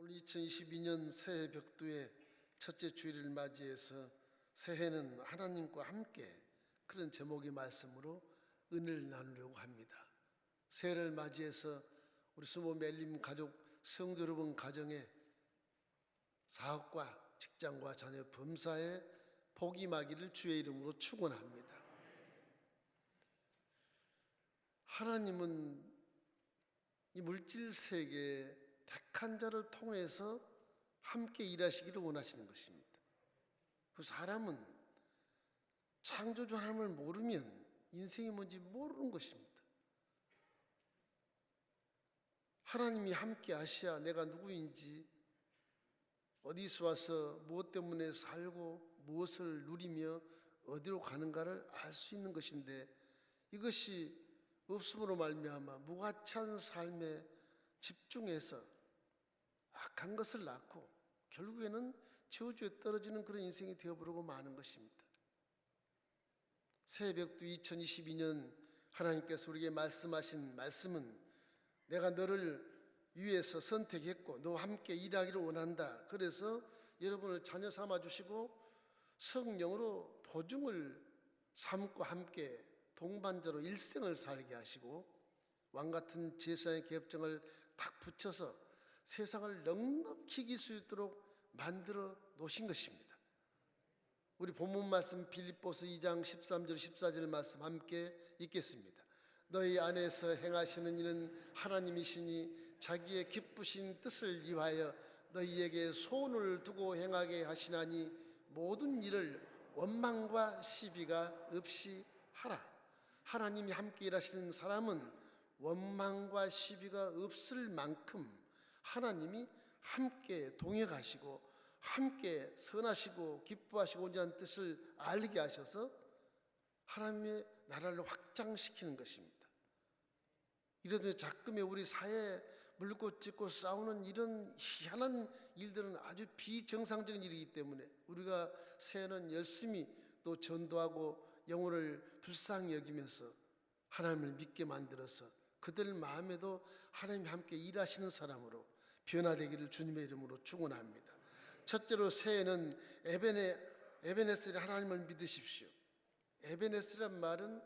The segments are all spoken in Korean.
오늘 2022년 새해 벽두의 첫째 주일을 맞이해서 새해는 하나님과 함께, 그런 제목의 말씀으로 은혜를 나누려고 합니다. 새해를 맞이해서 우리 수모 멜림 가족 성도 여러분 가정에 사업과 직장과 자녀 범사에 복이 임하기를 주의 이름으로 축원합니다. 하나님은 이 물질 세계에 택한 자를 통해서 함께 일하시기를 원하시는 것입니다. 그 사람은 창조주 하나님을 모르면 인생이 뭔지 모르는 것입니다. 하나님이 함께 하셔야 내가 누구인지, 어디서 와서 무엇 때문에 살고 무엇을 누리며 어디로 가는가를 알 수 있는 것인데, 이것이 없음으로 말미암아 무가치한 삶에 집중해서 악한 것을 낳고 결국에는 저주에 떨어지는 그런 인생이 되어버리고 마는 것입니다. 새벽도 2022년 하나님께서 우리에게 말씀하신 말씀은, 내가 너를 위해서 선택했고 너와 함께 일하기를 원한다. 그래서 여러분을 자녀 삼아 주시고 성령으로 보증을 삼고 함께 동반자로 일생을 살게 하시고 왕같은 제사의 계급정을 딱 붙여서 세상을 넉넉히 이길 수 있도록 만들어 놓으신 것입니다. 우리 본문 말씀 빌립보서 2장 13절 14절 말씀 함께 읽겠습니다. 너희 안에서 행하시는 이는 하나님이시니 자기의 기쁘신 뜻을 위하여 너희에게 소원을 두고 행하게 하시나니 모든 일을 원망과 시비가 없이 하라. 하나님이 함께 일하시는 사람은 원망과 시비가 없을 만큼 하나님이 함께 동행하시고 함께 선하시고 기뻐하시고자 하는 뜻을 알게 하셔서 하나님의 나라를 확장시키는 것입니다. 이러던 작금에 우리 사회에 물고 찢고 싸우는 이런 희한한 일들은 아주 비정상적인 일이기 때문에 우리가 새해는 열심히 또 전도하고 영혼을 불쌍히 여기면서 하나님을 믿게 만들어서 그들 마음에도 하나님이 함께 일하시는 사람으로 변화되기를 주님의 이름으로 축원합니다. 첫째로 새해는 에베네스를 하나님을 믿으십시오. 에베네스란 말은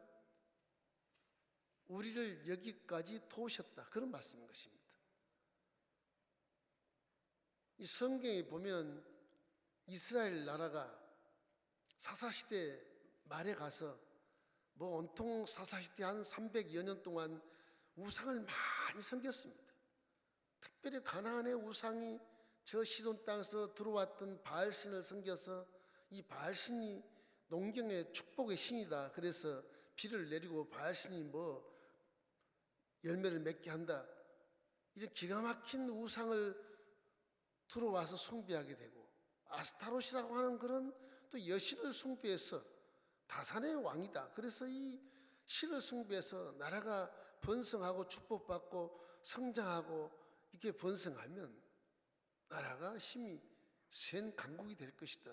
우리를 여기까지 도우셨다, 그런 말씀인 것입니다. 이 성경에 보면 이스라엘 나라가 사사시대 말에 가서 온통 사사시대 한 300여 년 동안 우상을 많이 섬겼습니다. 특별히 가나안의 우상이 저 시돈 땅에서 들어왔던 바알신을 섬겨서 이 바알신이 농경의 축복의 신이다. 그래서 비를 내리고 바알신이 열매를 맺게 한다. 이런 기가 막힌 우상을 들어와서 숭배하게 되고, 아스타롯이라고 하는 그런 또 여신을 숭배해서 다산의 왕이다. 그래서 이 신을 숭배해서 나라가 번성하고 축복받고 성장하고 이렇게 번성하면 나라가 힘이 센 강국이 될 것이다.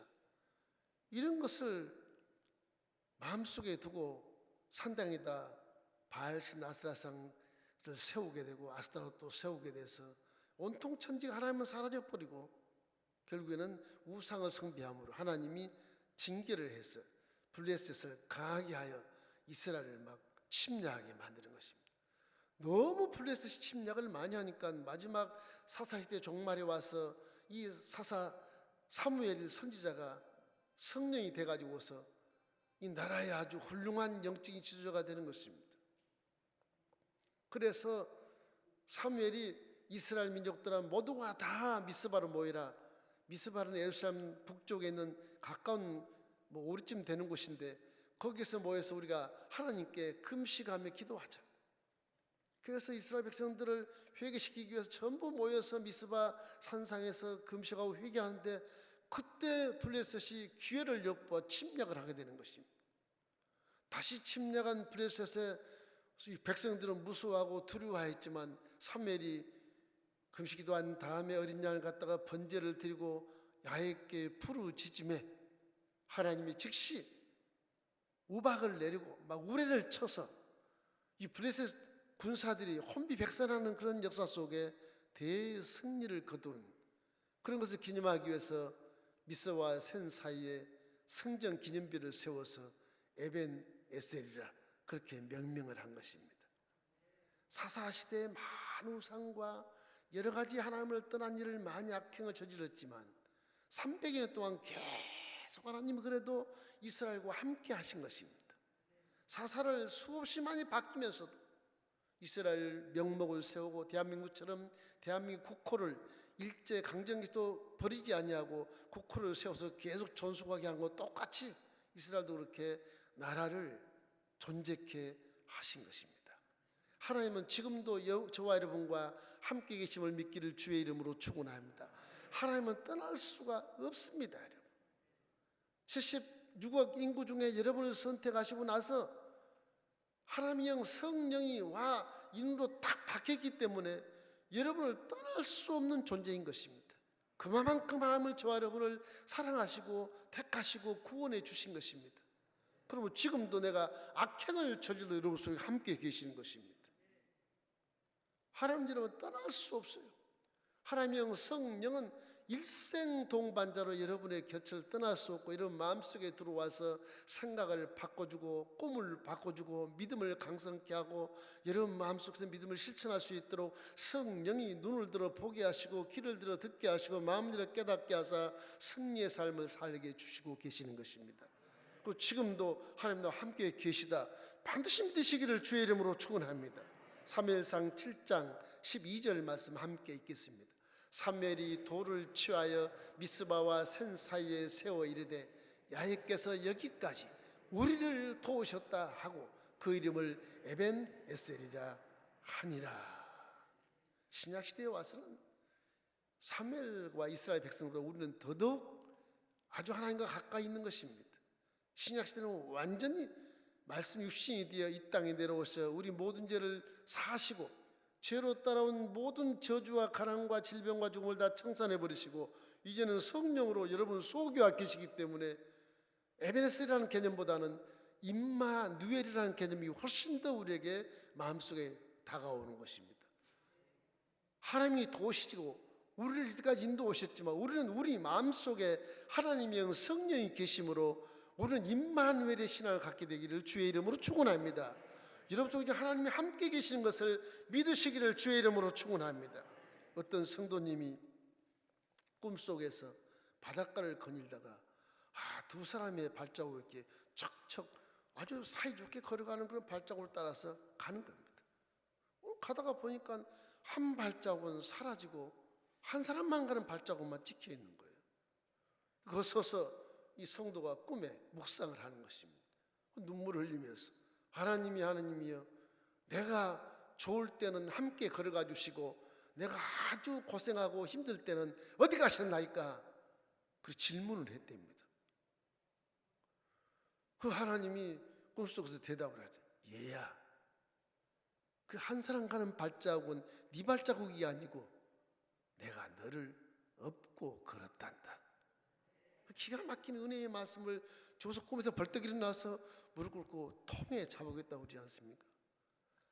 이런 것을 마음속에 두고 산당에다 바알신 아스라상을 세우게 되고 아스타롯도 세우게 돼서 온통 천지가 하나님은 사라져버리고 결국에는 우상을 숭배함으로 하나님이 징계를 해서 블레셋을 강하게 하여 이스라엘을 막 침략하게 만드는 것입니다. 너무 블레셋이 침략을 많이 하니까 마지막 사사시대 종말에 와서 이 사사 사무엘 선지자가 성령이 돼가지고서 이 나라에 아주 훌륭한 영적인 지도자가 되는 것입니다. 그래서 사무엘이 이스라엘 민족들아 모두가 다 미스바로 모이라. 미스바는 예루살렘 북쪽에 있는 가까운 5리쯤 되는 곳인데 거기서 모여서 우리가 하나님께 금식하며 기도하자. 그래서 이스라엘 백성들을 회개시키기 위해서 전부 모여서 미스바 산상에서 금식하고 회개하는데 그때 블레셋이 기회를 엿보아 침략을 하게 되는 것입니다. 다시 침략한 블레셋에 백성들은 무서워하고 두려워했지만 사무엘이 금식기도한 다음에 어린 양을 갖다가 번제를 드리고 야훼께 부르짖음에 하나님이 즉시 우박을 내리고 막 우레를 쳐서 이 블레셋 군사들이 혼비백산하는 그런 역사 속에 대승리를 거둔 그런 것을 기념하기 위해서 미스와 센 사이에 성전 기념비를 세워서 에벤 에셀이라 그렇게 명명을 한 것입니다. 사사시대의 많은 우상과 여러 가지 하나님을 떠난 일을 많이 악행을 저질렀지만 300여 년 동안 계속 하나님은 그래도 이스라엘과 함께 하신 것입니다. 사사를 수없이 많이 바뀌면서도 이스라엘 명목을 세우고 대한민국처럼 대한민국 국호를 일제 강점기도 버리지 아니하고 국호를 세워서 계속 존속하게 하는 것 똑같이 이스라엘도 그렇게 나라를 존재케 하신 것입니다. 하나님은 지금도 저와 여러분과 함께 계심을 믿기를 주의 이름으로 축원합니다. 하나님은 떠날 수가 없습니다. 여러분. 76억 인구 중에 여러분을 선택하시고 나서 하나님의 영 성령이 와 인으로 딱 박혔기 때문에 여러분을 떠날 수 없는 존재인 것입니다. 그만큼 하나님을 저와 여러분을 사랑하시고 택하시고 구원해 주신 것입니다. 그러면 지금도 내가 악행을 저질러 여러분 속에 함께 계시는 것입니다. 하나님 여러분 떠날 수 없어요. 하나님의 영 성령은 일생 동반자로 여러분의 곁을 떠날 수 없고 이런 마음속에 들어와서 생각을 바꿔주고 꿈을 바꿔주고 믿음을 강성케 하고 여러분 마음속에서 믿음을 실천할 수 있도록 성령이 눈을 들어 보게 하시고 귀를 들어 듣게 하시고 마음을 들어 깨닫게 하사 승리의 삶을 살게 해주시고 계시는 것입니다. 그리고 지금도 하나님과 함께 계시다 반드시 믿으시기를 주의 이름으로 축원합니다. 사무엘상 7장 12절 말씀 함께 읽겠습니다. 사무엘이 돌을 취하여 미스바와 센 사이에 세워 이르되 야훼께서 여기까지 우리를 도우셨다 하고 그 이름을 에벤 에셀이라 하니라. 신약시대에 와서는 사무엘과 이스라엘 백성보다 우리는 더더욱 아주 하나님과 가까이 있는 것입니다. 신약시대는 완전히 말씀 육신이 되어 이 땅에 내려오셔 우리 모든 죄를 사하시고 죄로 따라온 모든 저주와 가난과 질병과 죽음을 다 청산해 버리시고 이제는 성령으로 여러분 속에 계시기 때문에 에베네스라는 개념보다는 임마누엘이라는 개념이 훨씬 더 우리에게 마음속에 다가오는 것입니다. 하나님이 도우시고 우리를 이때까지 인도하셨지만 우리는 우리 마음속에 하나님의 성령이 계심으로 우리는 임마누엘의 신앙을 갖게 되기를 주의 이름으로 축원합니다. 여러분 속에 하나님이 함께 계시는 것을 믿으시기를 주의 이름으로 축원합니다. 어떤 성도님이 꿈속에서 바닷가를 거닐다가 두 사람의 발자국을 이렇게 척척 아주 사이좋게 걸어가는 그런 발자국을 따라서 가는 겁니다. 가다가 보니까 한 발자국은 사라지고 한 사람만 가는 발자국만 찍혀 있는 거예요. 그거 서서 이 성도가 꿈에 묵상을 하는 것입니다. 눈물을 흘리면서 하나님이여 내가 좋을 때는 함께 걸어가 주시고 내가 아주 고생하고 힘들 때는 어디 가셨나이까? 그 질문을 했답니다. 그 하나님이 꿈속에서 대답을 하죠. 얘야 그 한 사람 가는 발자국은 네 발자국이 아니고 내가 너를 업고 걸었단다. 기가 막힌 은혜의 말씀을 줘서 꿈에서 벌떡 일어나서 무릎 꿇고 통에 잡아오겠다고 그러지 않습니까?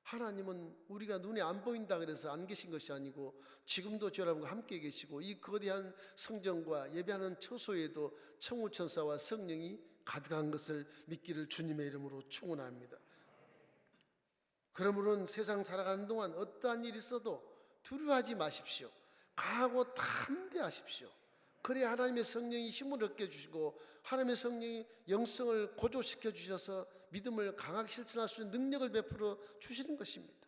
하나님은 우리가 눈에 안 보인다 그래서 안 계신 것이 아니고 지금도 저 여러분과 함께 계시고 이 거대한 성전과 예배하는 처소에도 천우천사와 성령이 가득한 것을 믿기를 주님의 이름으로 축원합니다. 그러므로 세상 살아가는 동안 어떠한 일이 있어도 두려워하지 마십시오. 강하고 담대하십시오. 그래야 하나님의 성령이 힘을 얻게 주시고 하나님의 성령이 영성을 고조시켜 주셔서 믿음을 강하게 실천할 수 있는 능력을 베풀어 주시는 것입니다.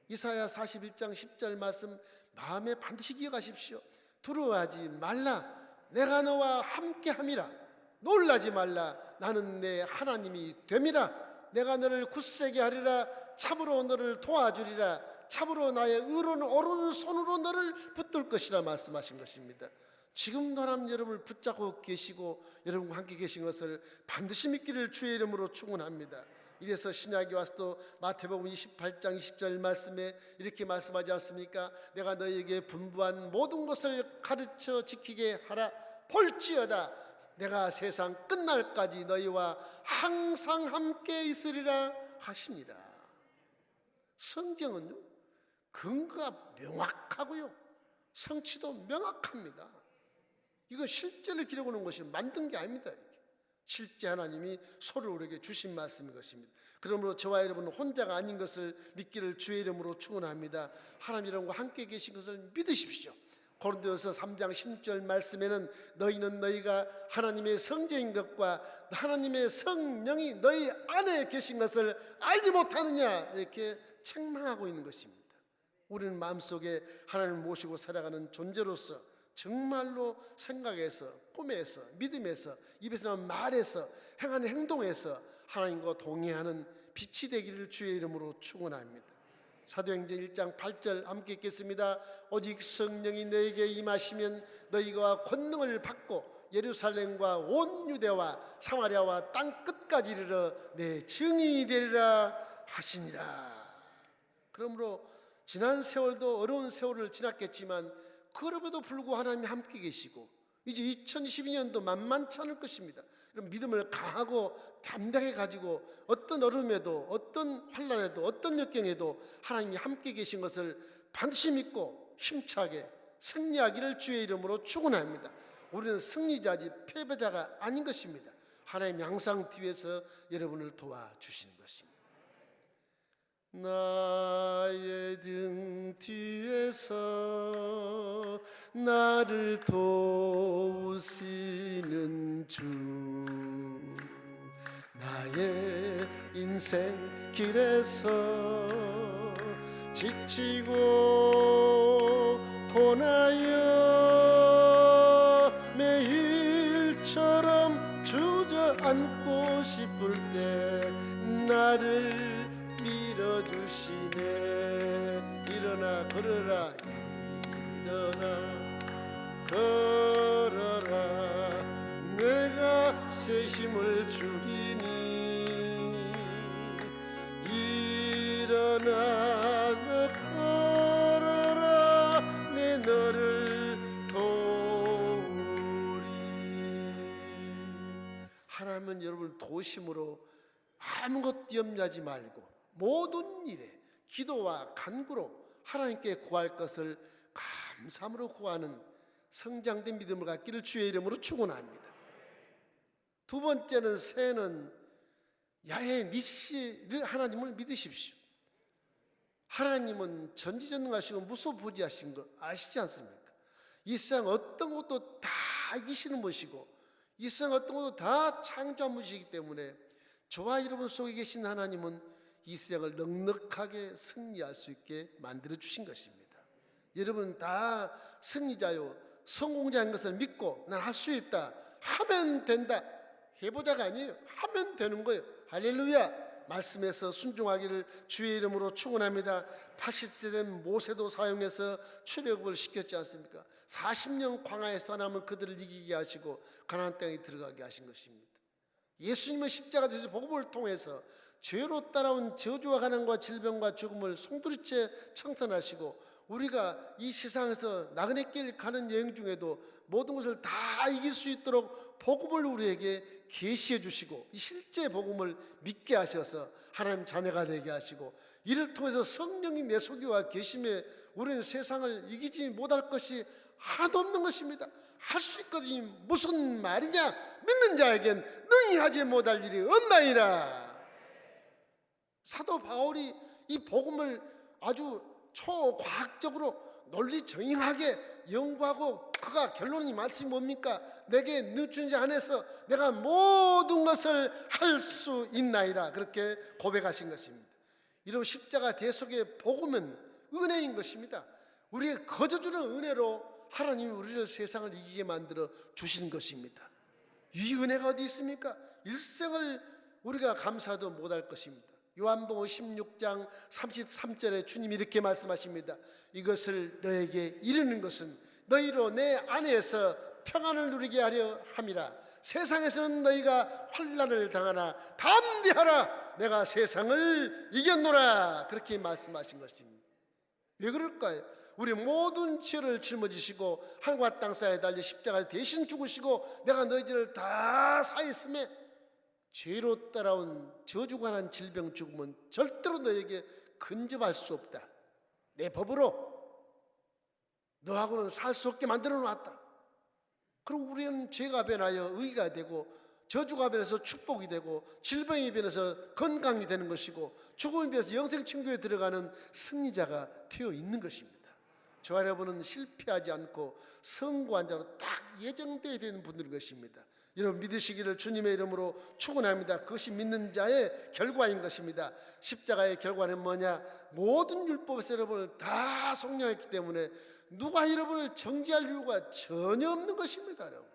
이사야 41장 10절 말씀 마음에 반드시 기억하십시오. 두려워하지 말라. 내가 너와 함께함이라. 놀라지 말라. 나는 내 하나님이 됨이라. 내가 너를 굳세게 하리라. 참으로 너를 도와주리라. 참으로 나의 의로운 오른손으로 너를 붙들 것이라 말씀하신 것입니다. 지금도 하나님 여러분을 붙잡고 계시고 여러분과 함께 계신 것을 반드시 믿기를 주의 이름으로 축원합니다. 이래서 신약에 와서도 마태복음 28장 20절 말씀에 이렇게 말씀하지 않습니까? 내가 너희에게 분부한 모든 것을 가르쳐 지키게 하라. 볼지어다 내가 세상 끝날까지 너희와 항상 함께 있으리라 하시니라. 성경은요 근거가 명확하고요 성취도 명확합니다. 이거 실제를 기록하는 것이 만든 게 아닙니다. 실제 하나님이 서로 우리에게 주신 말씀인 것입니다. 그러므로 저와 여러분은 혼자가 아닌 것을 믿기를 주의 이름으로 축원합니다. 하나님 여러분과 함께 계신 것을 믿으십시오. 고린도전서 3장 10절 말씀에는 너희는 너희가 하나님의 성전인 것과 하나님의 성령이 너희 안에 계신 것을 알지 못하느냐 이렇게 책망하고 있는 것입니다. 우리는 마음속에 하나님을 모시고 살아가는 존재로서 정말로 생각에서, 꿈에서, 믿음에서, 입에서 나오는 말에서, 행하는 행동에서 하나님과 동의하는 빛이 되기를 주의 이름으로 축원합니다. 사도행전 1장 8절 함께 읽겠습니다. 오직 성령이 너에게 임하시면 너희가 권능을 받고 예루살렘과 온 유대와 사마리아와 땅 끝까지 이르러 내 증인이 되리라 하시니라. 그러므로 지난 세월도 어려운 세월을 지났겠지만 그럼에도 불구하고 하나님이 함께 계시고 이제 2012년도 만만치 않을 것입니다. 이런 믿음을 강하고 담대하게 가지고 어떤 어려움에도 어떤 환난에도 어떤 역경에도 하나님이 함께 계신 것을 반드시 믿고 힘차게 승리하기를 주의 이름으로 축원합니다. 우리는 승리자지 패배자가 아닌 것입니다. 하나님이 항상 뒤에서 여러분을 도와주시는 것입니다. 나의 등 뒤에서 나를 도우시는 주, 나의 인생 길에서 지치고 고나여 매일처럼 주저앉고 싶을 때 나를 밀어주시네. 일어나 걸어라, 일어나 걸어라, 내가 새 힘을 주리니. 일어나 너 걸어라, 내 너를 도우리. 하나님은 여러분을 도심으로 아무것도 염려하지 말고 모든 일에 기도와 간구로 하나님께 구할 것을 감사함으로 구하는 성장된 믿음을 갖기를 주의 이름으로 축원합니다. 두 번째는 새해는 야훼 니시를 하나님을 믿으십시오. 하나님은 전지전능하시고 무소부지하신 거 아시지 않습니까? 이 세상 어떤 것도 다 이기시는 분이시고 이 세상 어떤 것도 다 창조한 분이시기 때문에 저와 여러분 속에 계신 하나님은 이 세상을 넉넉하게 승리할 수 있게 만들어 주신 것입니다. 여러분 다 승리자요 성공자인 것을 믿고 난 할 수 있다, 하면 된다, 해보자가 아니에요. 하면 되는 거예요. 할렐루야. 말씀에서 순종하기를 주의 이름으로 축원합니다. 80세 된 모세도 사용해서 출애굽을 시켰지 않습니까? 40년 광야에서 하나님은 그들을 이기게 하시고 가나안 땅에 들어가게 하신 것입니다. 예수님은 십자가 되셔서 복음을 통해서 죄로 따라온 저주와 가난과 질병과 죽음을 송두리째 청산하시고 우리가 이 세상에서 나그네 길 가는 여행 중에도 모든 것을 다 이길 수 있도록 복음을 우리에게 계시해 주시고 이 실제 복음을 믿게 하셔서 하나님 자녀가 되게 하시고 이를 통해서 성령이 내 속에 와 계심에 우리는 세상을 이기지 못할 것이 하나도 없는 것입니다. 할 수 있거든요. 무슨 말이냐? 믿는 자에겐 능히 하지 못할 일이 없나이라. 사도 바울이 이 복음을 아주 초과학적으로 논리정연하게 연구하고 그가 결론이 말씀이 뭡니까? 내게 늦춘 자 안에서 내가 모든 것을 할 수 있나이다. 그렇게 고백하신 것입니다. 이런 십자가 대속의 복음은 은혜인 것입니다. 우리의 거저주는 은혜로 하나님이 우리를 세상을 이기게 만들어 주신 것입니다. 이 은혜가 어디 있습니까? 일생을 우리가 감사도 못할 것입니다. 요한복음 16장 33절에 주님이 이렇게 말씀하십니다. 이것을 너에게 이르는 것은 너희로 내 안에서 평안을 누리게 하려 함이라. 세상에서는 너희가 환난을 당하나 담대하라, 내가 세상을 이겼노라. 그렇게 말씀하신 것입니다. 왜 그럴까요? 우리 모든 죄를 짊어지시고 하늘과 땅 사이에 달려 십자가에 대신 죽으시고 내가 너희들을 다 사했음에 죄로 따라온 저주가 난 질병 죽음은 절대로 너에게 근접할 수 없다. 내 법으로 너하고는 살 수 없게 만들어 놨다. 그럼 우리는 죄가 변하여 의가 되고, 저주가 변해서 축복이 되고, 질병이 변해서 건강이 되는 것이고, 죽음이 변해서 영생 천국에 들어가는 승리자가 되어 있는 것입니다. 저와 여러분은 실패하지 않고 성공한 자로 딱 예정되어야 되는 분들인 것입니다. 여러분 믿으시기를 주님의 이름으로 축원합니다. 그것이 믿는 자의 결과인 것입니다. 십자가의 결과는 뭐냐? 모든 율법에서 여러분을 다 속량했기 때문에 누가 여러분을 정죄할 이유가 전혀 없는 것입니다. 여러분,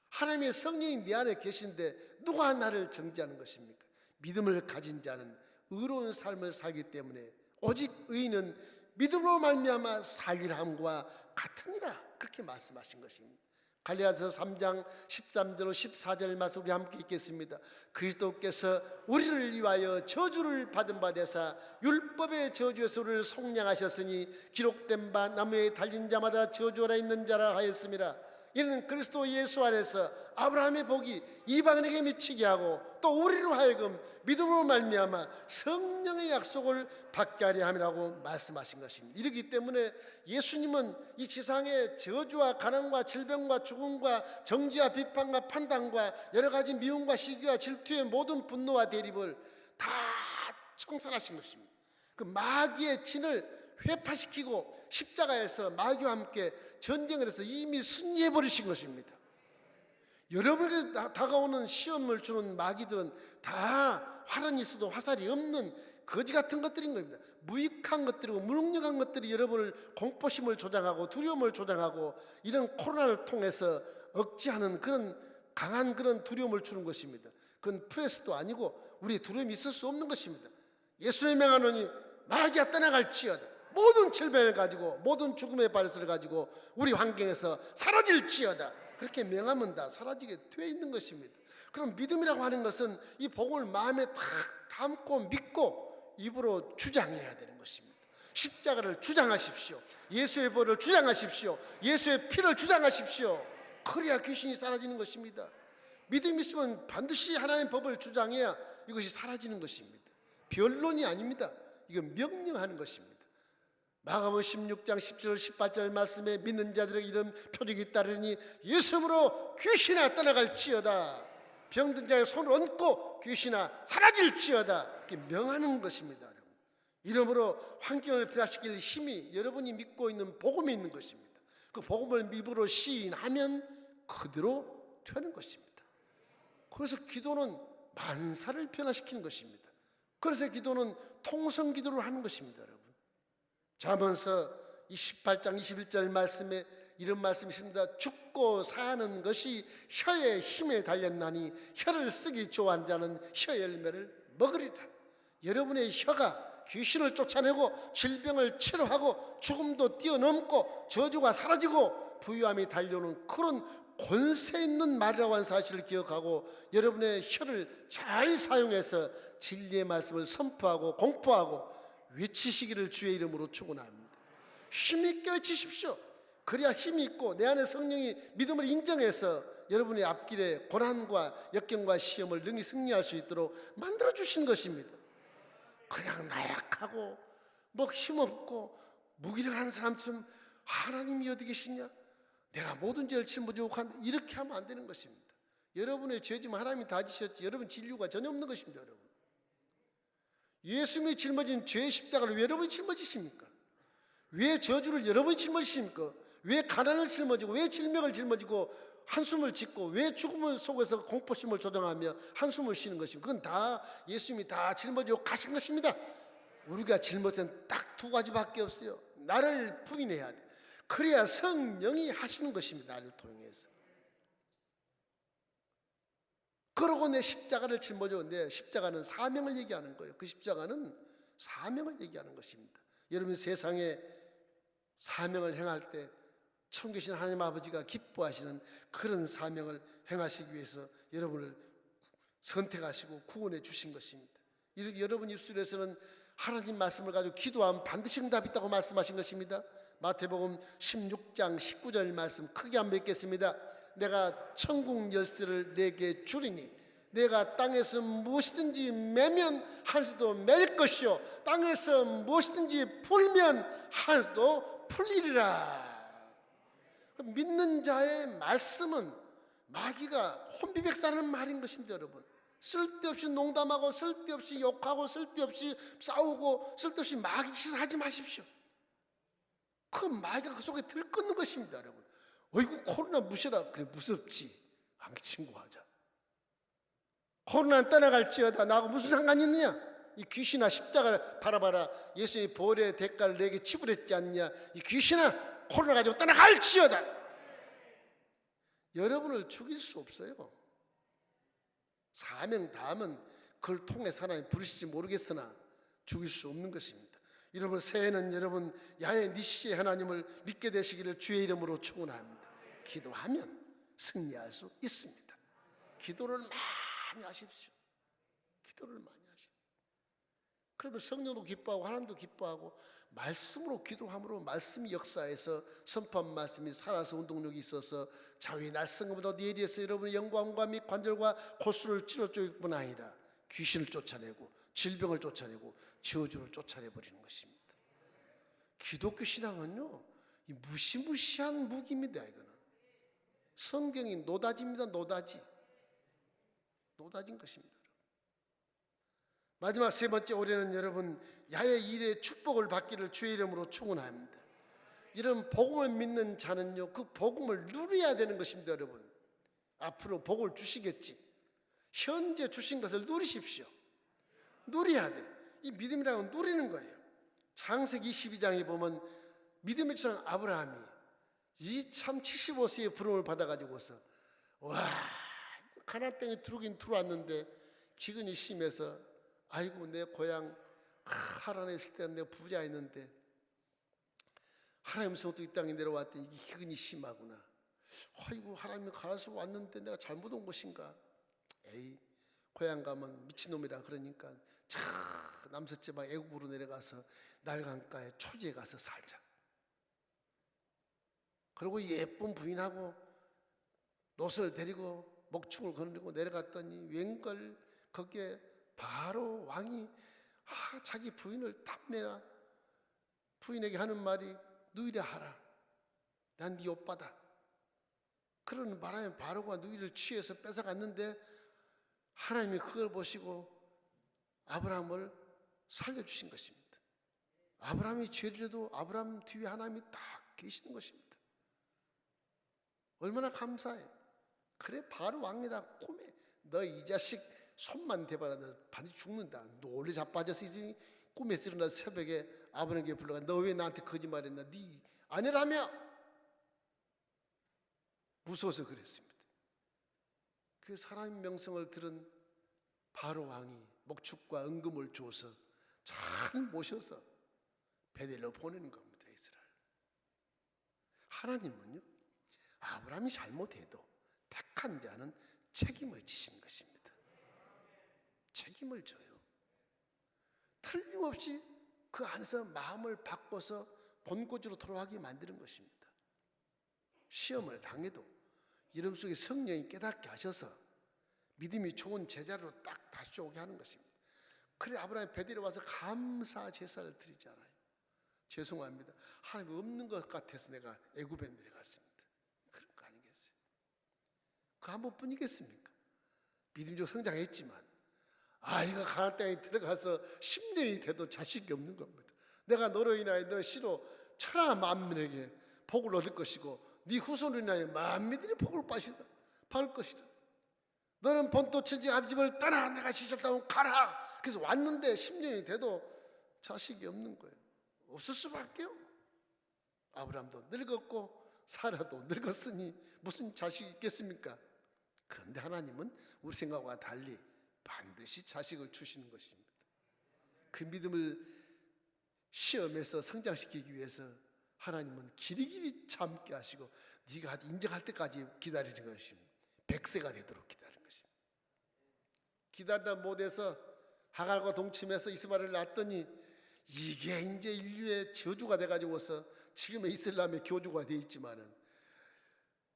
하나님의 성령이 내 안에 계신데 누가 나를 정죄하는 것입니까? 믿음을 가진 자는 의로운 삶을 살기 때문에 오직 의인은 믿음으로 말미암아 살리라 함과 같으니라, 그렇게 말씀하신 것입니다. 갈라디아서 3장 13절로 14절 말씀 우리 함께 읽겠습니다. 그리스도께서 우리를 위하여 저주를 받은 바 되사 율법의 저주에서 우리를 속량하셨으니 기록된 바 나무에 달린 자마다 저주하라 있는 자라 하였습니다. 이는 그리스도 예수 안에서 아브라함의 복이 이방인에게 미치게 하고 또 우리로 하여금 믿음으로 말미암아 성령의 약속을 받게 하려 함이라고 말씀하신 것입니다. 이렇기 때문에 예수님은 이 지상의 저주와 가난과 질병과 죽음과 정죄와 비판과 판단과 여러 가지 미움과 시기와 질투의 모든 분노와 대립을 다 청산하신 것입니다. 그 마귀의 진을 회파시키고 십자가에서 마귀와 함께 전쟁을 해서 이미 승리해버리신 것입니다. 여러분에게 다가오는 시험을 주는 마귀들은 다 활은 있어도 화살이 없는 거지 같은 것들인 겁니다. 무익한 것들이고 무능력한 것들이 여러분을 공포심을 조장하고 두려움을 조장하고 이런 코로나를 통해서 억제하는 그런 강한 그런 두려움을 주는 것입니다. 그건 프레스도 아니고 우리 두려움이 있을 수 없는 것입니다. 예수의 명하노니 마귀가 떠나갈지어다. 모든 질병을 가지고 모든 죽음의 발설을 가지고 우리 환경에서 사라질지어다. 그렇게 명하면 다 사라지게 되어 있는 것입니다. 그럼 믿음이라고 하는 것은 이 복음을 마음에 딱 담고 믿고 입으로 주장해야 되는 것입니다. 십자가를 주장하십시오. 예수의 벌을 주장하십시오. 예수의 피를 주장하십시오. 그래야 귀신이 사라지는 것입니다. 믿음이 있으면 반드시 하나님의 법을 주장해야 이것이 사라지는 것입니다. 변론이 아닙니다. 이건 명령하는 것입니다. 마가복음 16장 17절 18절 말씀에 믿는 자들에게 이런 표적이 따르니 예수님으로 귀신아 떠나갈지어다. 병든 자의 손을 얹고 귀신아 사라질지어다. 이렇게 명하는 것입니다. 이러므로 환경을 변화시킬 힘이 여러분이 믿고 있는 복음에 있는 것입니다. 그 복음을 입으로 시인하면 그대로 되는 것입니다. 그래서 기도는 만사를 변화시키는 것입니다. 그래서 기도는 통성 기도를 하는 것입니다. 여러분, 잠언서 28장 21절 말씀에 이런 말씀이 있습니다. 죽고 사는 것이 혀의 힘에 달렸나니 혀를 쓰기 좋아하는 자는 혀 열매를 먹으리라. 여러분의 혀가 귀신을 쫓아내고 질병을 치료하고 죽음도 뛰어넘고 저주가 사라지고 부유함이 달려오는 그런 권세 있는 말이라고 하는 사실을 기억하고 여러분의 혀를 잘 사용해서 진리의 말씀을 선포하고 공포하고 외치시기를 주의 이름으로 축원합니다. 힘있게 외치십시오. 그래야 힘이 있고 내 안에 성령이 믿음을 인정해서 여러분의 앞길에 고난과 역경과 시험을 능히 승리할 수 있도록 만들어주신 것입니다. 그냥 나약하고 뭐 힘없고 무기력한 사람처럼 하나님이 어디 계시냐, 내가 모든 죄를 짊어지고 간다, 이렇게 하면 안 되는 것입니다. 여러분의 죄지만 하나님이 다 지셨지 여러분 질 이유가 전혀 없는 것입니다. 여러분, 예수님이 짊어진 죄의 십자가를 왜 여러분이 짊어지십니까? 왜 저주를 여러분이 짊어지십니까? 왜 가난을 짊어지고 왜 질병을 짊어지고 한숨을 짓고 왜 죽음을 속에서 공포심을 조장하며 한숨을 쉬는 것입니까? 그건 다 예수님이 다 짊어지고 가신 것입니다. 우리가 짊어진 딱 두 가지밖에 없어요. 나를 부인해야 돼. 그래야 성령이 하시는 것입니다. 나를 통해서. 그러고 내 십자가를 짊어져. 내 십자가는 사명을 얘기하는 거예요. 그 십자가는 사명을 얘기하는 것입니다. 여러분, 세상에 사명을 행할 때 천국에 계신 하나님 아버지가 기뻐하시는 그런 사명을 행하시기 위해서 여러분을 선택하시고 구원해 주신 것입니다. 여러분 입술에서는 하나님 말씀을 가지고 기도하면 반드시 응답이 있다고 말씀하신 것입니다. 마태복음 16장 19절 말씀 크게 한번 읽겠습니다. 내가 천국 열쇠를 내게 주리니 내가 땅에서 무엇이든지 매면 하늘에서도 맬 것이요 땅에서 무엇이든지 풀면 하늘에서도 풀리리라. 믿는 자의 말씀은 마귀가 혼비백산하는 말인 것입니다, 여러분. 쓸데없이 농담하고 쓸데없이 욕하고 쓸데없이 싸우고 쓸데없이 마귀 짓을 하지 마십시오. 그 마귀가 그 속에 들끓는 것입니다, 여러분. 어이구 코로나 무시라. 그래 무섭지. 함께 친구하자. 코로나 떠나갈지어다 나하고 무슨 상관이 있느냐. 이 귀신아 십자가를 바라봐라. 예수님이 보혈의 대가를 내게 지불했지 않냐. 이 귀신아 코로나 가지고 떠나갈지어다. 여러분을 죽일 수 없어요. 사명 다함은 그걸 통해서 하나님 부르실지 모르겠으나 죽일 수 없는 것입니다. 여러분 새해는 여러분 야훼 니시의 하나님을 믿게 되시기를 주의 이름으로 축원합니다. 기도하면 승리할 수 있습니다. 기도를 많이 하십시오. 기도를 많이 하십시오. 그러면 성령도 기뻐하고 하나님도 기뻐하고 말씀으로 기도함으로 말씀이 역사에서 선포한 말씀이 살아서 운동력이 있어서 자위의 날성금보다 예리해서 여러분의 영광과 및 관절과 골수를 찔러 쪼일 뿐 아니라 귀신을 쫓아내고 질병을 쫓아내고 저주를 쫓아내버리는 것입니다. 기독교 신앙은요 이 무시무시한 무기입니다. 이거는 성경이 노다지입니다. 노다진 것입니다. 마지막 세 번째 올해는 여러분 야훼 일의 축복을 받기를 주의 이름으로 축원합니다. 이런 복음을 믿는 자는요 그 복음을 누려야 되는 것입니다. 여러분 앞으로 복을 주시겠지. 현재 주신 것을 누리십시오. 누려야 돼. 이 믿음이라는 건 누리는 거예요. 창세기 22장에 보면 믿음의 조상 아브라함이 이 참 75세의 부름을 받아가지고서 와 가나안 땅에 들어오긴 들어왔는데 기근이 심해서 아이고 내 고향 하란에 있을 때는 내가 부자였는데 하나님께서부터 이 땅에 내려왔더니 이게 기근이 심하구나. 아이고 하나님이 가라서 왔는데 내가 잘못 온 것인가. 에이 고향 가면 미친놈이라 그러니까 저 남서지방 애굽으로 내려가서 날강가에 초지에 가서 살자. 그리고 예쁜 부인하고 롯을 데리고 목축을 거느리고 내려갔더니 웬걸 거기에 바로 왕이 자기 부인을 탐내라. 부인에게 하는 말이 누이라 하라. 난 네 오빠다. 그런 바람에 바로가 누이를 취해서 뺏어갔는데 하나님이 그걸 보시고 아브라함을 살려주신 것입니다. 아브라함이 죄를 도 아브라함 뒤에 하나님이 딱 계시는 것입니다. 얼마나 감사해요. 그래 바로 왕이다. 꿈에 너 이 자식 손만 대봐라. 너 반드시 죽는다. 놀래 자빠져서 있으니 꿈에서 일어나서 새벽에 아버님에게 불러가 너 왜 나한테 거짓말했나. 네 아내라며. 무서워서 그랬습니다. 그 사람의 명성을 들은 바로 왕이 목축과 은금을 줘서 잘 모셔서 베델로 보내는 겁니다. 이스라엘. 하나님은요 아브라함이 잘못해도 택한 자는 책임을 지시는 것입니다. 책임을 져요. 틀림없이 그 안에서 마음을 바꿔서 본고지로 돌아가게 만드는 것입니다. 시험을 당해도 이름 속에 성령이 깨닫게 하셔서 믿음이 좋은 제자로 딱 다시 오게 하는 것입니다. 그래 아브라함이 베델에 와서 감사 제사를 드리잖아요. 죄송합니다. 하나님 없는 것 같아서 내가 애굽에 내려갔습니다. 그런 거 아니겠어요? 그 한 번뿐이겠습니까? 믿음적으로 성장했지만 아이가 가나안 땅에 들어가서 10년이 돼도 자식이 없는 겁니다. 내가 너로 인하여 너 씨로 천하 만민에게 복을 얻을 것이고 네 후손으로 인하여 만민들이 복을 받을 것이다. 너는 본토 천지 아버지를 떠나 내가 지셨다고 가라. 그래서 왔는데 10년이 돼도 자식이 없는 거예요. 없을 수밖에요. 아브라함도 늙었고 사라도 늙었으니 무슨 자식이 있겠습니까? 그런데 하나님은 우리 생각과 달리 반드시 자식을 주시는 것입니다. 그 믿음을 시험에서 성장시키기 위해서 하나님은 길이길이 참게 하시고 네가 인정할 때까지 기다리는 것입니다. 100세가 되도록 기다리는 것입니다. 기다리다 못해서 하갈과 동침해서 이스마엘을 낳았더니 이게 이제 인류의 저주가 돼가지고서 지금의 이슬람의 교주가 되어 있지만은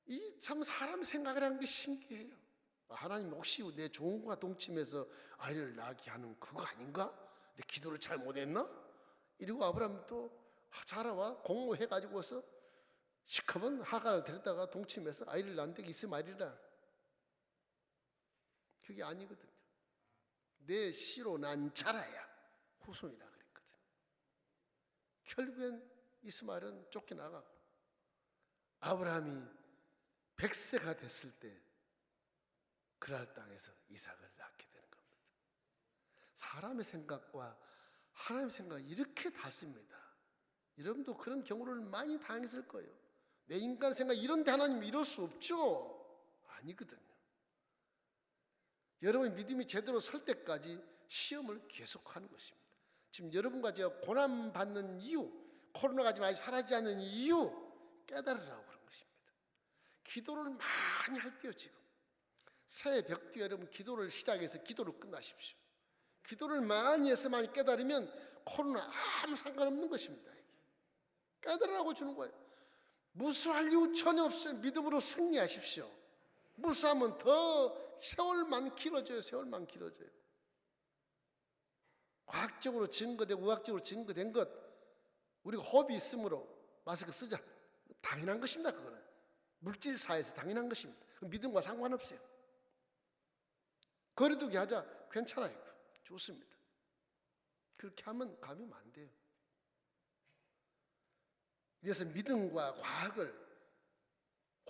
이 참 사람 생각을 하는 게 신기해요. 하나님 혹시 내 종과 동침해서 아이를 낳게 하는 그거 아닌가? 내 기도를 잘 못했나? 이러고 아브라함 또 자라와 공모해가지고서 시커먼 하가를 데려다가 동침해서 아이를 낳는데 이스마엘이라. 그게 아니거든요. 내 씨로 난 자라야 후손이라 그랬거든. 결국엔 이스마엘은 쫓겨나가고 아브라함이 100세가 됐을 때 그랄 땅에서 이삭을 낳게 되는 겁니다. 사람의 생각과 하나님의 생각이 이렇게 닿습니다. 여러분도 그런 경우를 많이 당했을 거예요. 내 인간 생각 이런데 하나님 이럴 수 없죠. 아니거든요. 여러분의 믿음이 제대로 설 때까지 시험을 계속하는 것입니다. 지금 여러분과 제가 고난받는 이유, 코로나가 지금 아직 사라지지 않는 이유 깨달으라고 그런 것입니다. 기도를 많이 할 때요. 지금 새해 벽두에 여러분 기도를 시작해서 기도를 끝나십시오. 기도를 많이 해서 많이 깨달으면 코로나 아무 상관없는 것입니다. 깨달으라고 주는 거예요. 무수할 이유 전혀 없어요. 믿음으로 승리하십시오. 무수하면 더 세월만 길어져요. 세월만 길어져요. 과학적으로 증거되고 의학적으로 증거된 것, 우리가 호흡이 있으므로 마스크 쓰자. 당연한 것입니다. 그거는 물질사에서 당연한 것입니다. 믿음과 상관없어요. 거리두기 하자. 괜찮아요. 좋습니다. 그렇게 하면 감염 안 돼요. 그래서 믿음과 과학을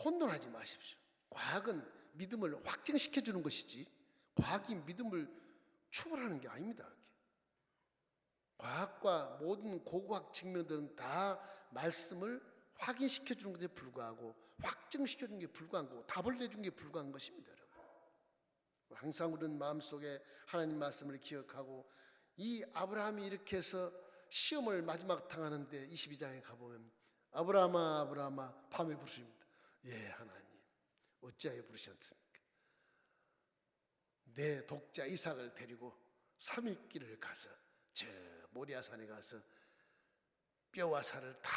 혼돈하지 마십시오. 과학은 믿음을 확증시켜 주는 것이지 과학이 믿음을 추월하는 게 아닙니다. 과학과 모든 고고학 증명들은 다 말씀을 확인시켜 주는 것에 불과하고 확증시켜 주는 게 불과한 거고 답을 내준 게 불과한 것입니다. 여러분. 항상 우리는 마음속에 하나님 말씀을 기억하고 이 아브라함이 이렇게 해서 시험을 마지막 당하는데 22장에 가보면 아브라함아 아브라함아 밤에 부르십니다. 예 하나님 어찌하여 부르셨습니까? 내 독자 이삭을 데리고 3일 길을 가서 저 모리아산에 가서 뼈와 살을 다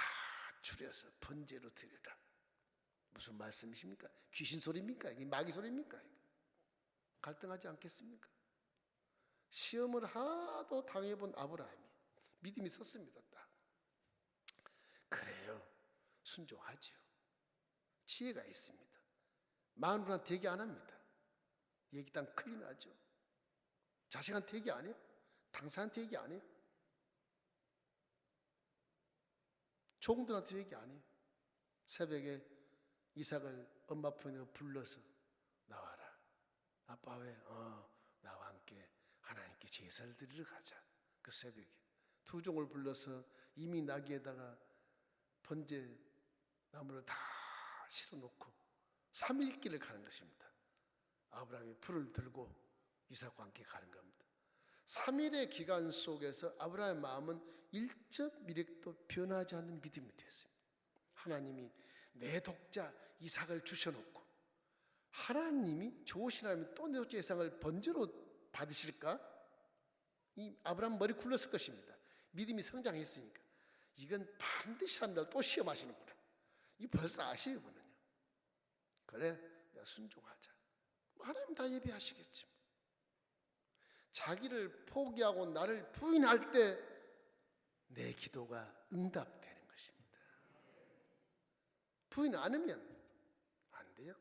추려서 번제로 드리라. 무슨 말씀이십니까? 귀신 소리입니까? 이게 마귀 소리입니까? 갈등하지 않겠습니까? 시험을 하도 당해본 아브라함이 믿음이 섰습니다. 딱. 그래요. 순종하죠. 지혜가 있습니다. 마누라한테 얘기 안 합니다. 얘기 딱 큰일 나죠. 자식한테 얘기 안 해요. 당사한테 얘기 안 해요. 종들한테 얘기 안 해요. 새벽에 이삭을 엄마 편에 불러서 나와라. 아빠 왜? 나와 함께 하나님께 제사를 드리러 가자. 그 새벽에 두 종을 불러서 이미 나귀에다가 번제 나무를 다 실어놓고 3일 길을 가는 것입니다. 아브라함이 불을 들고 이삭과 함께 가는 겁니다. 3일의 기간 속에서 아브라함의 마음은 1.1획도 변하지 않는 믿음이 되었습니다. 하나님이 내 독자 이삭을 주셔놓고 하나님이 좋으신 하나님이 또 내 독자 이삭을 번제로 받으실까? 이 아브라함 머리 굴렀을 것입니다. 믿음이 성장했으니까 이건 반드시 사람들 또 시험하시는구나. 이 벌써 아시요 분은요. 그래 내가 순종하자. 하나님 다 예비하시겠지. 자기를 포기하고 나를 부인할 때 내 기도가 응답되는 것입니다. 부인 안 하면 안 돼요.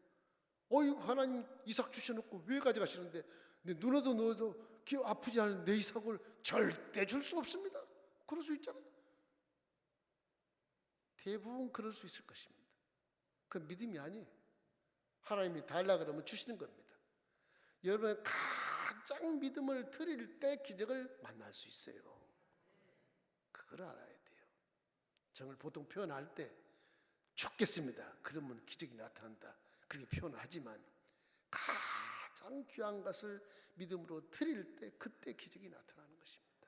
이거 하나님 이삭 주셔놓고 왜 가져가시는데 내 눈에도 넣어도 아프지 않은 내 이삭을 절대 줄 수 없습니다. 그럴 수 있잖아요. 대부분 그럴 수 있을 것입니다. 그 믿음이 아니에요. 하나님이 달라 그러면 주시는 겁니다. 여러분의 가장 믿음을 드릴 때 기적을 만날 수 있어요. 그걸 알아야 돼요. 정을 보통 표현할 때 죽겠습니다. 그러면 기적이 나타난다. 그렇게 표현하지만 가장 귀한 것을 믿음으로 드릴 때 그때 기적이 나타나는 것입니다.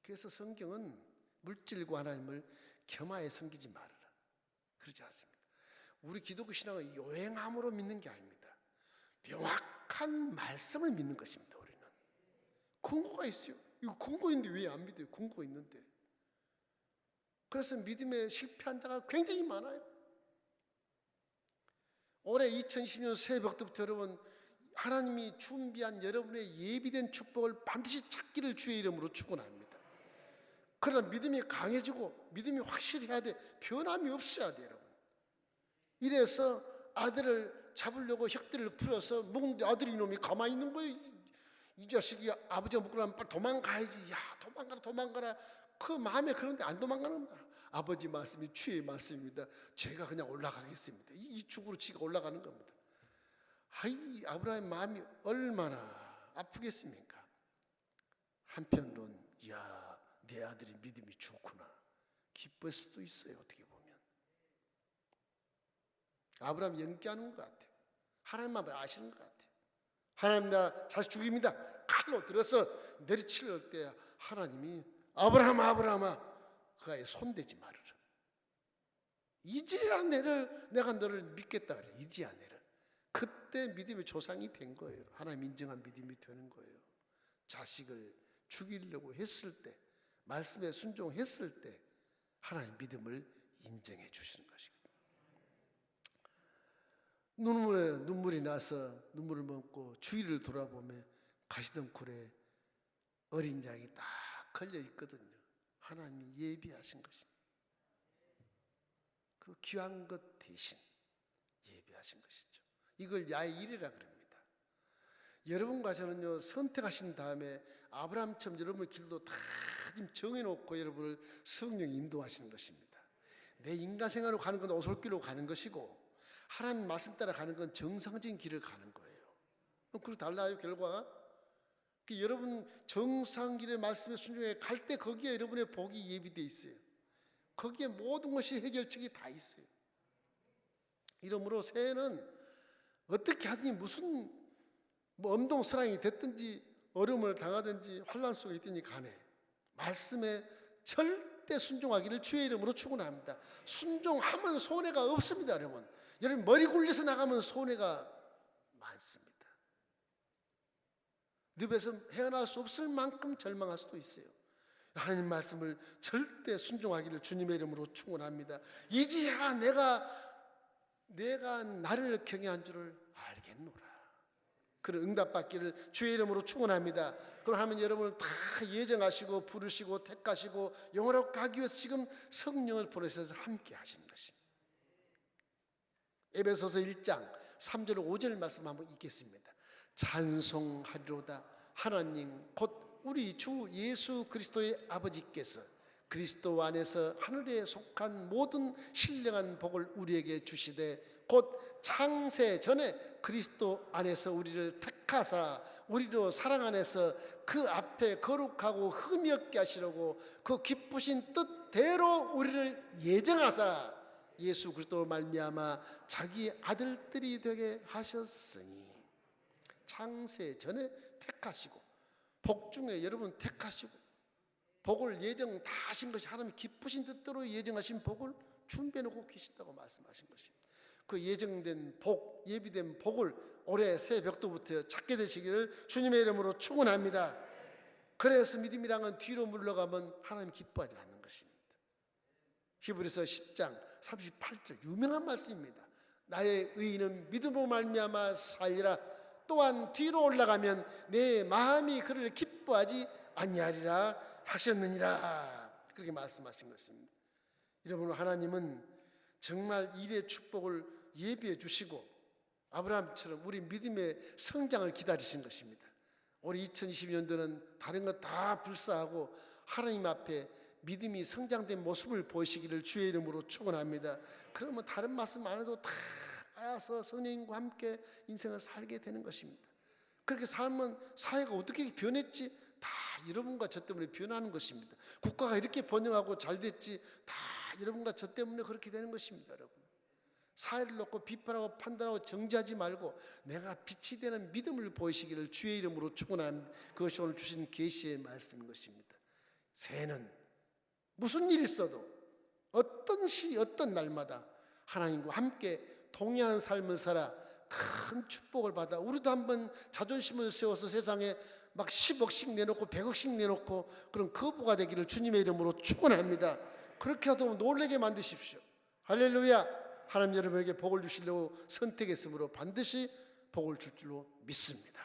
그래서 성경은 물질과 하나님을 겸하여 섬기지 말아라. 그러지 않습니다. 우리 기독교 신앙은 요행함으로 믿는 게 아닙니다. 명확한 말씀을 믿는 것입니다. 우리는 근거가 있어요. 이거 근거 있는데 왜 안 믿어요? 근거 있는데. 그래서 믿음에 실패한 자가 굉장히 많아요. 올해 2020년 새벽부터 여러분 하나님이 준비한 여러분의 예비된 축복을 반드시 찾기를 주의 이름으로 축원합니다. 그러나 믿음이 강해지고 믿음이 확실해야 돼. 변함이 없어야 돼, 여러분. 이래서 아들을 잡으려고 혁대를 풀어서 묵은데 아들이 놈이 가만히 있는 거예요. 이 자식이 아버지가 묶고 나면 빨리 도망가야지. 야, 도망가라. 그 마음에 그런데 안 도망가는 거야. 아버지 말씀이 주의 말씀입니다. 제가 그냥 올라가겠습니다. 이 축으로 지가 올라가는 겁니다. 아이, 아브라함의 마음이 얼마나 아프겠습니까? 한편으론 야, 내 아들이 믿음이 좋구나, 기뻐할 수도 있어요. 어떻게 보면 아브라함이 연기하는 것 같아요. 하나님 마음을 아시는 것 같아요. 하나님 나 자식 죽입니다. 칼로 들어서 내리칠 때 하나님이 아브라함아 그가 손대지 말아라. 이제야 내가 너를 믿겠다 그래. 이제야 내를. 그때 믿음의 조상이 된 거예요. 하나님 인정한 믿음이 되는 거예요. 자식을 죽이려고 했을 때, 말씀에 순종했을 때 하나님 믿음을 인정해 주시는 것입니다. 눈물이 나서 눈물을 먹고 주위를 돌아보며 가시덤굴에 어린 양이 딱 걸려 있거든요. 하나님이 예비하신 것입니다. 그 귀한 것 대신 예비하신 것이죠. 이걸 야의 일이라 그럽니다. 여러분과 저는요, 선택하신 다음에 아브라함처럼 여러분의 길도 다 지금 정해놓고 여러분을 성령이 인도하시는 것입니다. 내 인간 생활로 가는 건 오솔길로 가는 것이고, 하나님 말씀 따라 가는 건 정상적인 길을 가는 거예요. 그렇게 달라요, 결과가? 여러분 정상길의 말씀에 순종해 갈 때 거기에 여러분의 복이 예비되어 있어요. 거기에 모든 것이 해결책이 다 있어요. 이러므로 새해는 어떻게 하든지 무슨 엄동설왕이 됐든지 어려움을 당하든지 환난 속에 있든지 간에 말씀에 절대 순종하기를 주의 이름으로 축원합니다. 순종하면 손해가 없습니다, 여러분. 여러분 머리 굴려서 나가면 손해가 많습니다. 늪에서 헤어나올 수 없을 만큼 절망할 수도 있어요. 하나님 말씀을 절대 순종하기를 주님의 이름으로 축원합니다. 이제야 내가 나를 경외한 줄을 알겠노라. 그런 응답받기를 주의 이름으로 축원합니다. 그럼 하면 여러분을 다 예정하시고 부르시고 택하시고 영원하게 하기 위해서 지금 성령을 보내셔서 함께 하시는 것입니다. 에베소서 1장 3절 5절 말씀 한번 읽겠습니다. 찬송하리로다. 하나님 곧 우리 주 예수 그리스도의 아버지께서 그리스도 안에서 하늘에 속한 모든 신령한 복을 우리에게 주시되 곧 창세 전에 그리스도 안에서 우리를 택하사 우리로 사랑 안에서 그 앞에 거룩하고 흠이 없게 하시려고 그 기쁘신 뜻대로 우리를 예정하사 예수 그리스도로 말미암아 자기 아들들이 되게 하셨으니, 창세 전에 택하시고 복 중에 여러분 택하시고 복을 예정 다 하신 것이 하나님 기쁘신 뜻대로 예정하신 복을 준비해 놓고 계신다고 말씀하신 것입니다. 그 예정된 복, 예비된 복을 올해 새벽도부터 찾게 되시기를 주님의 이름으로 축원합니다. 그래서 믿음이랑은 뒤로 물러가면 하나님 기뻐하지 않는 것입니다. 히브리서 10장 38절 유명한 말씀입니다. 나의 의인은 믿음으로 말미암아 살리라. 또한 뒤로 올라가면 내 마음이 그를 기뻐하지 아니하리라 하셨느니라. 그렇게 말씀하신 것입니다. 여러분, 하나님은 정말 일의 축복을 예비해 주시고 아브라함처럼 우리 믿음의 성장을 기다리신 것입니다. 올해 2022년도는 다른 것 다 불사하고 하나님 앞에 믿음이 성장된 모습을 보이시기를 주의 이름으로 축원합니다. 그러면 다른 말씀 안 해도 다 알아서 성령님과 함께 인생을 살게 되는 것입니다. 그렇게 살면 사회가 어떻게 변했지? 다 여러분과 저 때문에 변하는 것입니다. 국가가 이렇게 번영하고 잘 됐지? 다 여러분과 저 때문에 그렇게 되는 것입니다. 여러분, 사회를 놓고 비판하고 판단하고 정죄하지 말고 내가 빛이 되는 믿음을 보이시기를 주의 이름으로 축원합니다. 그것이 오늘 주신 계시의 말씀인 것입니다. 새해는 무슨 일이 있어도 어떤 시 어떤 날마다 하나님과 함께 동의하는 삶을 살아 큰 축복을 받아 우리도 한번 자존심을 세워서 세상에 막 10억씩 내놓고 100억씩 내놓고 그런 거부가 되기를 주님의 이름으로 축원합니다. 그렇게 하도 놀라게 만드십시오. 할렐루야. 하나님 여러분에게 복을 주시려고 선택했으므로 반드시 복을 줄 줄로 믿습니다.